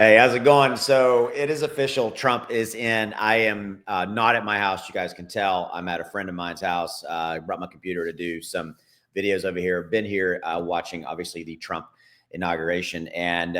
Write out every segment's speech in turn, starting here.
Hey, how's it going? So it is official. Trump is in. I am not at my house. You guys can tell. I'm at a friend of mine's house. I brought my computer to do some videos over here. Been here watching, obviously, the Trump inauguration, and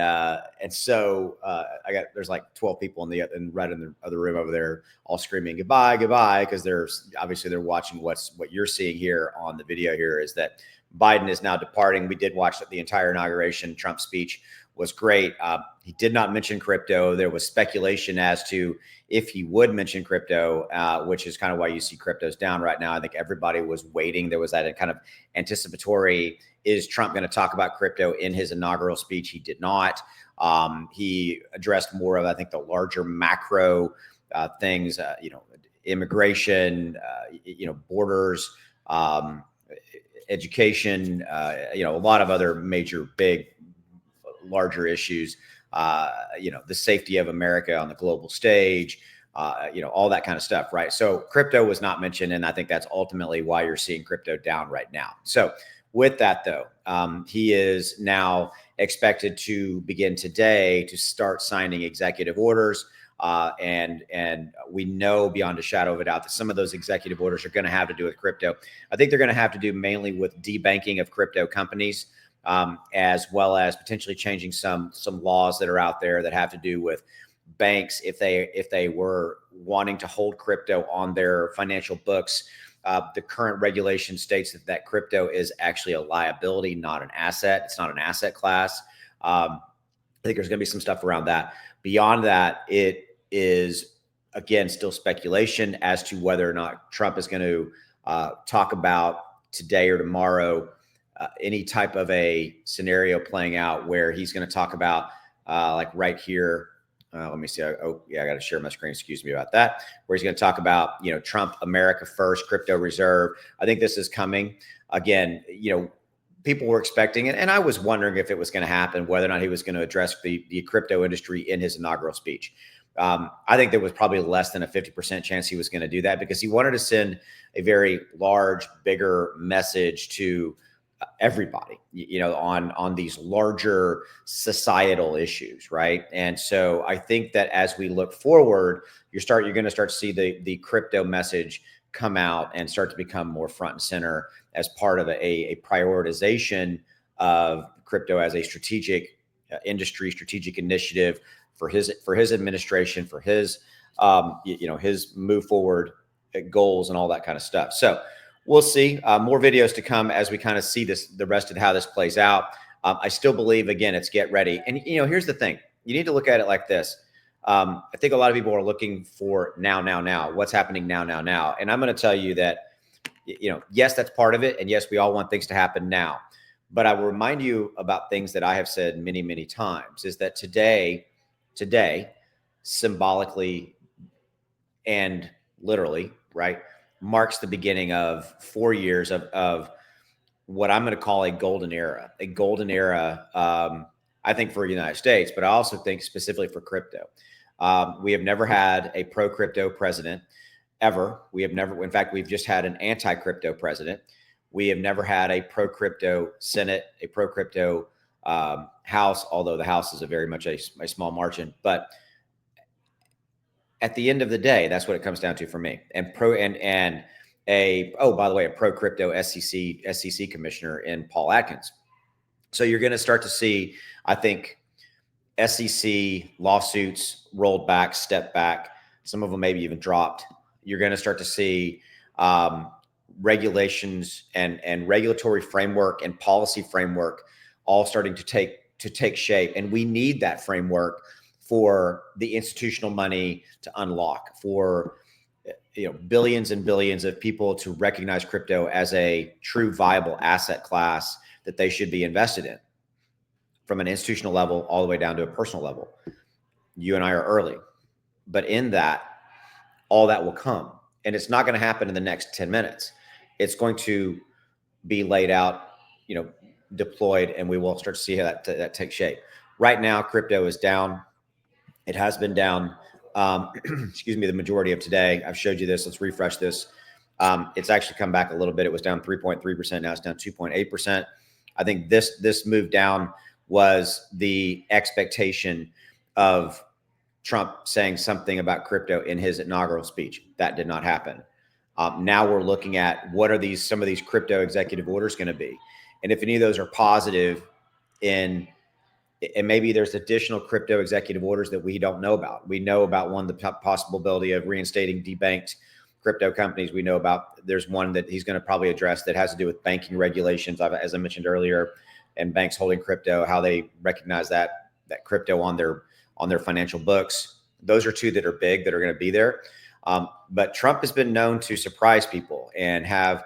so I got there's like 12 people right in the other room over there, all screaming goodbye, goodbye, because they're watching what you're seeing here on the video. Here is that Biden is now departing. We did watch the entire inauguration. Trump speech was great. He did not mention crypto. There was speculation as to if he would mention crypto, which is kind of why you see cryptos down right now. I think everybody was waiting. There was that kind of anticipatory, is Trump going to talk about crypto in his inaugural speech? He did not. He addressed more of, I think, the larger macro things, immigration, borders, education, a lot of other major, big, larger issues, the safety of America on the global stage, all that kind of stuff, right? So crypto was not mentioned, and I think that's ultimately why you're seeing crypto down right now. So with that, though, he is now expected to begin today to start signing executive orders. And we know beyond a shadow of a doubt that some of those executive orders are going to have to do with crypto. I think they're going to have to do mainly with debanking of crypto companies, as well as potentially changing some laws that are out there that have to do with banks if they were wanting to hold crypto on their financial books. The current regulation states that crypto is actually a liability, not an asset. It's not an asset class. I think there's going to be some stuff around that. Beyond that, it is, again, still speculation as to whether or not Trump is going to talk about today or tomorrow any type of a scenario playing out where he's going to talk about like right here. Let me see. Oh, yeah, I got to share my screen. Excuse me about that. Where he's going to talk about, Trump, America first, crypto reserve. I think this is coming. Again, people were expecting it, and I was wondering if it was going to happen, whether or not he was going to address the crypto industry in his inaugural speech. I think there was probably less than a 50% chance he was going to do that, because he wanted to send a very large, bigger message to everybody, on these larger societal issues, right? And so I think that as we look forward, you're going to start to see the crypto message come out and start to become more front and center as part of a prioritization of crypto as a strategic industry, strategic initiative for his administration, for his his move forward goals and all that kind of stuff. So we'll see more videos to come as we kind of see the rest of how this plays out. I still believe, again, it's get ready. And, here's the thing. You need to look at it like this. I think a lot of people are looking for now, what's happening now. And I'm going to tell you that, yes, that's part of it. And yes, we all want things to happen now. But I will remind you about things that I have said many, many times, is that today, symbolically and literally, right, marks the beginning of 4 years of what I'm going to call a golden era. I think, for the United States, but I also think specifically for crypto. We have never had a pro-crypto president ever. In fact, we've just had an anti-crypto president. We have never had a pro-crypto Senate, a pro-crypto House, although the House is very much a small margin. But at the end of the day, that's what it comes down to for me. And by the way, a pro-crypto SEC commissioner in Paul Atkins. So you're going to start to see, I think, SEC lawsuits rolled back, stepped back. Some of them maybe even dropped. You're going to start to see regulations and regulatory framework and policy framework all starting to take shape. And we need that framework for the institutional money to unlock, for billions and billions of people to recognize crypto as a true viable asset class that they should be invested in, from an institutional level all the way down to a personal level. You and I are early, but in that, all that will come. And it's not going to happen in the next 10 minutes. It's going to be laid out, deployed, and we will start to see how that takes shape. Right now, crypto is down. It has been down, the majority of today. I've showed you this. Let's refresh this. It's actually come back a little bit. It was down 3.3%. Now it's down 2.8%. I think this move down was the expectation of Trump saying something about crypto in his inaugural speech. That did not happen. Now we're looking at what are some of these crypto executive orders going to be, and if any of those are positive, and maybe there's additional crypto executive orders that we don't know about. We know about one, the possibility of reinstating debanked crypto companies. We know about there's one that he's going to probably address that has to do with banking regulations, as I mentioned earlier, and banks holding crypto, how they recognize that crypto on their financial books. Those are two that are big that are going to be there. But Trump has been known to surprise people and have,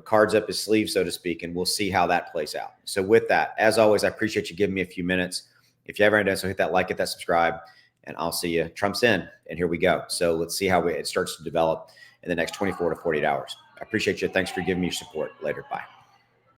cards up his sleeve, so to speak, and we'll see how that plays out. So with that, as always, I appreciate you giving me a few minutes. If you haven't done so, hit that like, hit that subscribe, and I'll see you. Trump's in, and here we go. So let's see how it starts to develop in the next 24 to 48 hours. I appreciate you. Thanks for giving me your support. Later. Bye.